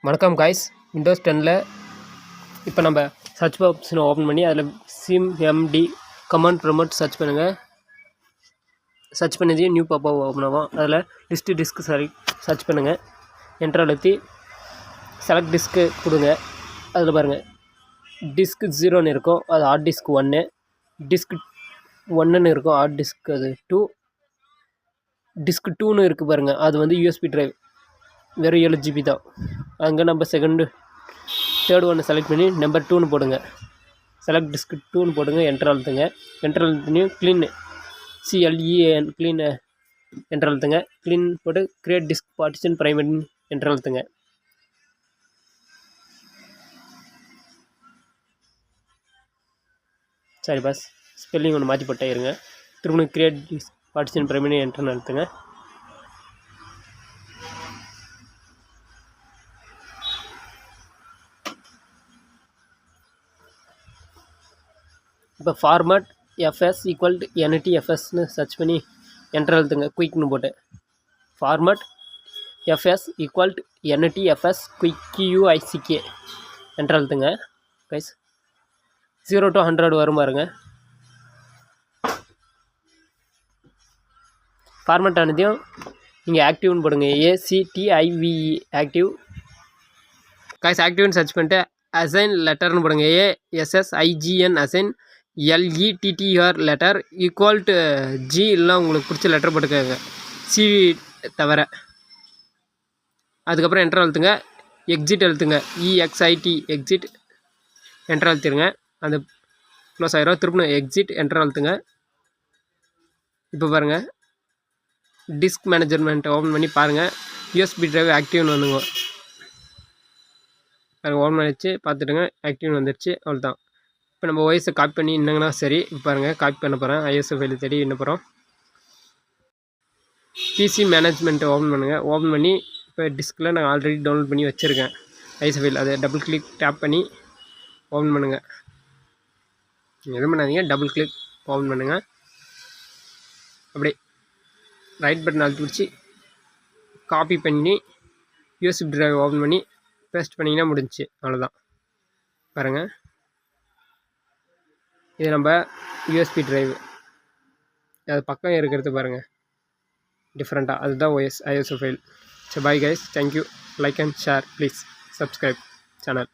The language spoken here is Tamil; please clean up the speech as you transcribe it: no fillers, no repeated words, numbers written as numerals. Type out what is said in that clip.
வணக்கம் காய்ஸ். விண்டோஸ் 10ல் இப்போ நம்ம சர்ச் ஆப்ஷனை ஓப்பன் பண்ணி அதில் சிம்எம்டி கமாண்ட் ப்ரொமோட் சர்ச் பண்ணுங்கள். சர்ச் பண்ணி நியூ பாப்பாக ஓப்பன் ஆகும். அதில் டிஸ்க் சர்ச் பண்ணுங்கள். என்டர் அழுத்தி செலக்ட் டிஸ்க்கு கொடுங்க. அதில் பாருங்கள் டிஸ்க் 0ன்னு இருக்கும், அது ஹார்ட் டிஸ்க் 1. டிஸ்க் 1ன்னு இருக்கும், ஹார்ட் டிஸ்க் அது 2. டிஸ்க் 2ன்னு இருக்குது பாருங்கள், அது வந்து யூஎஸ்பி ட்ரைவ், வெறும் 7 GB தான். அங்கே நம்ம தேர்ட் ஒன்று செலக்ட் பண்ணி நம்பர் 2ன்னு போடுங்க. செலக்ட் டிஸ்க் 2ன்னு போடுங்க. என்டர் அழுத்துங்க. என்டர் அழுத்தினையும் க்ளீன் CLEAN க்ளீன் என்டர் அழுத்துங்க. க்ளீன் போட்டு create disk partition private enter அழுத்துங்க. சரி பாஸ், ஸ்பெல்லிங் ஒன்று மாற்றி போட்டே இருங்க. திரும்ப create disk partition private enter அழுத்துங்க. இப்போ ஃபார்மேட் FS = NTFSன்னு சர்ச் பண்ணி என்டர் அழுத்துங்க. குயிக்னு போட்டு format FS = NTFS QUICK enter அழுத்துங்க. கைஸ் 0 to 100 வரும் பாருங்க. ஃபார்மேட் ஆனதையும் நீங்கள் ஆக்டிவ்னு போடுங்க. ACTIVE active. கைஸ் ஆக்டிவ்னு சர்ச் பண்ணிட்டு அசைன் லெட்டர்னு போடுங்க. ASSIGN assign LETTR letter = G இல்லைனா உங்களுக்கு பிடிச்ச லெட்டர் போட்டுக்கோங்க, C தவிர. அதுக்கப்புறம் என்டர் அழுத்துங்க. எக்ஸிட் அழுத்துங்க. EXIT எக்ஸிட் என்டர் அழுத்திடுங்க. அந்த க்ளோஸ் ஆகிரும். திரும்ப எக்ஸிட் என்டர் அழுத்துங்க. இப்போ பாருங்கள் டிஸ்க் மேனேஜ்மெண்ட் ஓப்பன் பண்ணி பாருங்கள். USB ட்ரைவ் ஆக்டிவ்னு வந்துங்க. பாருங்கள் ஓப்பன் பண்ணிச்சு பார்த்துட்டுங்க, ஆக்டிவ்னு வந்துடுச்சு. அவ்வளோதான். இப்போ நம்ம வாய்ஸை காப்பி பண்ணி என்னங்கன்னா சரி. இப்போ பாருங்கள் காப்பி பண்ண போகிறேன். ISO ஃபைல் தேடி என்ன போகிறோம். PC மேனேஜ்மெண்ட்டை ஓப்பன் பண்ணுங்கள். ஓப்பன் பண்ணி இப்போ டிஸ்கில் நான் ஆல்ரெடி டவுன்லோட் பண்ணி வச்சுருக்கேன் ISO ஃபைல். அதை டபுள் கிளிக் டேப் பண்ணி ஓப்பன் பண்ணுங்கள். எதுவும் பண்ணாதீங்க, டபுள் கிளிக் ஓப்பன் பண்ணுங்கள். அப்படி ரைட் பட்டன் அழுத்தி பிடிச்சி காப்பி பண்ணி USB ட்ரைவ் ஓப்பன் பண்ணி பேஸ்ட் பண்ணிங்கன்னா முடிஞ்சிச்சு. அவ்வளோதான். பாருங்கள் இது நம்ம USB ட்ரைவ். அது பக்கம் இருக்கிறது பாருங்கள் டிஃப்ரெண்ட்டாக, அதுதான் ISO file. So bye guys, thank you. Like and share, please subscribe channel.